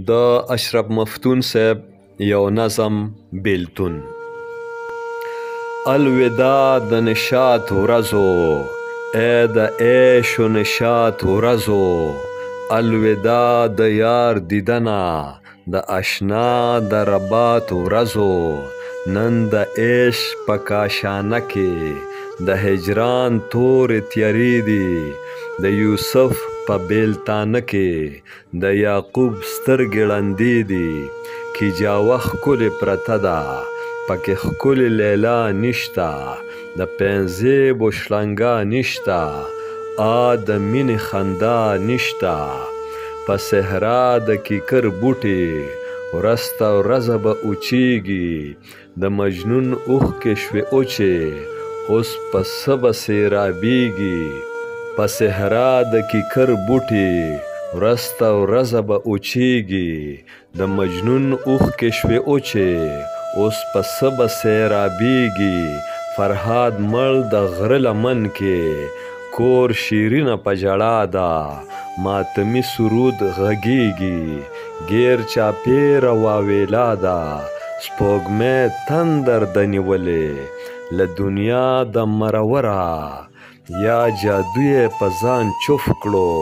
د اشرف مفتون صاحب یو نظم بیلتون. الوداع د نشاط ورځو، ای د عیش و نشاط ورځو، الوداع د یار دیدنه، د آشنا د رباط ورځو. نن د عشق په کاشانه کې د هجران تورې تیارې دي، د یوسف په بیلتانه کې د یعقوب سترګې ړندې دي. کیجاوه ښکلې پرته ده، پکې ښکلې لیلا نشته، د پنځیبو شړنګا نشته، د مینې خندا نشته. په صحرا د کیکر بوټي ورسته ورځه به اوچیږي، د مجنون اوښکې شوې اوچې اوس په څه به سیرابیږي. په صحرا د کیکر بوټي ورسته ورځه به اوچیږي، د مجنون اوښکې شوې اوچې اوس په څه به سیرابیږي. فرهاد مړ د غره لمن کې کور شیرینه په ژړا ده، ماتمي سرود غږیږي ګیر چاپېره واویلا ده. سپوږمۍ تندر ده نیولې له دنیا د مروره، یا جادو یې په ځان چوف کړو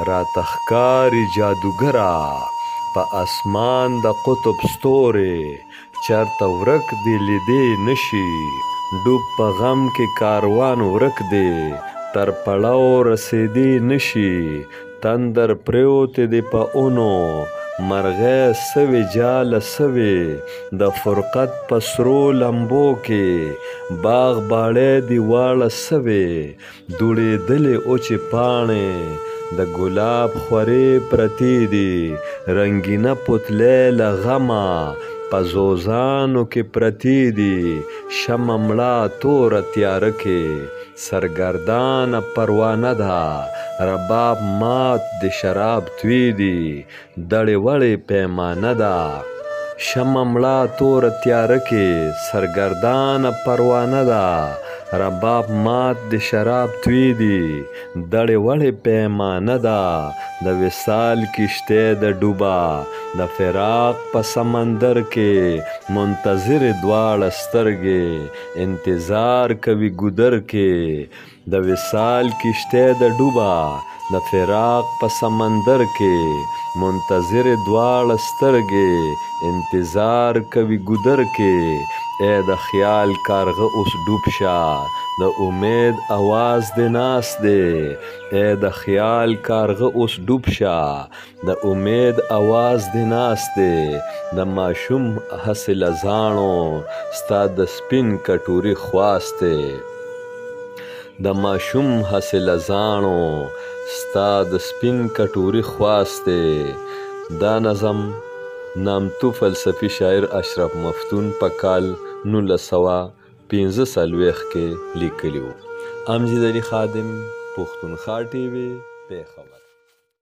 راته ښکاري جادوګره. په اسمان د قطب ستوري چرته ورک دی لیدی نشي، ډوب په غم کې کاروان ورک دی تر پړاو رسیدی نشي. تندر پریوتی دی په اونو، مرغۍ سوې جاله سوې، د فرقت په سرو لمبو کې باغ باړۍ دی واړه سوې. دوړېدلې اوچې پاڼې د ګلاب خورې پرتې دي، رنګینه پتلۍ له غمه په زوزانو کې پرتې دي. شمع مړه توره تیاره کې سرګردانه پروانه ده، رباب مات د شراب توی دي دړې وړې پیمانه ده. شمع مړه توره تیاره کې سرګردانه پروانه ده، رباب مات د شراب توی دي دړې وړې پیمانه ده. د وصال کشتۍ د ډوبه د فراق په سمندر کې منتظرې دواړه سترګې انتظار کوي ګودر کې. د وصال کشتۍ د ډوبه د فراق په سمندر کې منتظرې دواړه سترګې انتظار کوي ګودر کې. ای د خیال کارغه اوس ډوب شه، د امید اواز دې ناست دی. ای د خیال کارغه اوس ډوب شه، د امید اواز دې ناست دی. د ماشوم هسې له زاڼو ستا د سپین کټوري خواست دی، د ماشوم هسې له زاڼو ستا د سپین کټوري خواست دی. دا نظم نامتو فلسفي شاعر اشرف مفتون په کال 1945 کې لیکلی و. امجد علي خادم، پښتونخوا TV، پېښور.